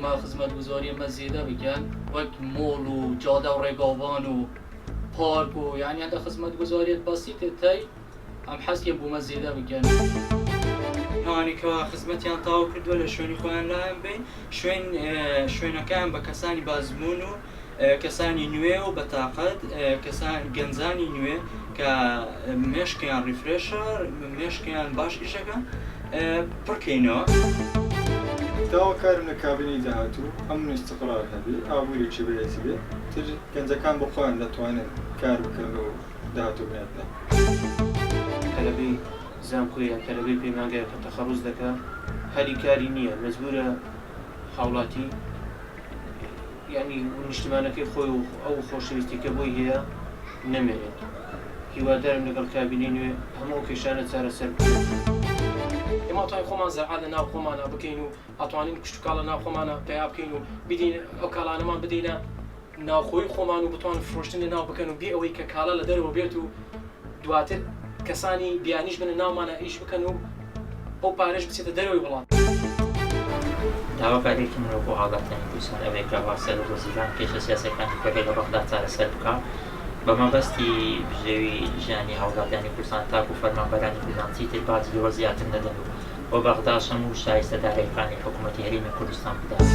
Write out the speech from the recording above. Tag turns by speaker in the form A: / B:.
A: ئەمە خزمەتگوزاریە ئەمە زێدە بکەن وەک مۆڵ و جادە و ڕێگاوان و پارک و یعنی هەندە خزمەتگوزاریەت بەسیتە تەی ئەم حەزیان بوومە زێدە بکەن.
B: ئەوانێکەوە خزمەتیان تاو کردووە لە شوێنی خۆیان لایەن بین شوێنەکان بە کەسانی بازبوون و کەسانی نوێ و بەتاقەت گەنجانی نوێ کە مێشکیان ریفرێشە مێشکیان باش ئیشەکەن پڕکەینەوە.
C: داوا کارم لە کابینی داهاتوو هەموو استقرار هەبێ ئابووری بەهێزی بێ تر گەنجەکان بۆ خۆیان دەتوانن کار بکەن و داهاتوو بنێتدا.
D: تەلەبەی زانکۆیە تەلەبەی پەیمانگەیە کە تەخەڕوز دەکات هەری کاری نییە مەجبورە هاوڵاتی یعنی نیشتمانەکەی خۆی و ئەو خۆشەویستیکە بۆی هەیە نەمێنێت. هیوادارم لەگەڵ کابینی نوێ هەموو کێشانە چارەسەر بکەین.
E: ئێمە ئەتوانین خۆمان زەرعات لە ناو خۆمانە بکەین و ئەتوانین کشت و کاڵ لە ناو خۆمانە پیا بکەین و بدەین ئەو کاڵانەمان بدەینە ناوخۆی خۆمان و بتوانین فرۆشتن لە ناو بکەن و بێ ئەوەی کە کاڵە لە دەرەوە بێت و دواتر کەسانی بیانیش بنە ناومانە ئیش بکەن و ئەو پارێش بچێتە دەرەوەی وڵات.
F: داواکارێکی منەوە بۆ هاوڵاتیانی کوردستان ئەوەیە کە واسە لە دۆزیران کێشە سیاسەکانی کوردی لە ڕۆژدا چارەسەر بکات بە مەبەستی بژێوی ژیانی هاوڵاتیانی کوردستان تاکو و فەرمانبەرانی کوردستان چیتر باجی لەوە زیاتر نەدەن و بۆ بەغداش هەموو شایستەدارەکانی حکوومەتی هەرێمی کوردستان بدات.